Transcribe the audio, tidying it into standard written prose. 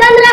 15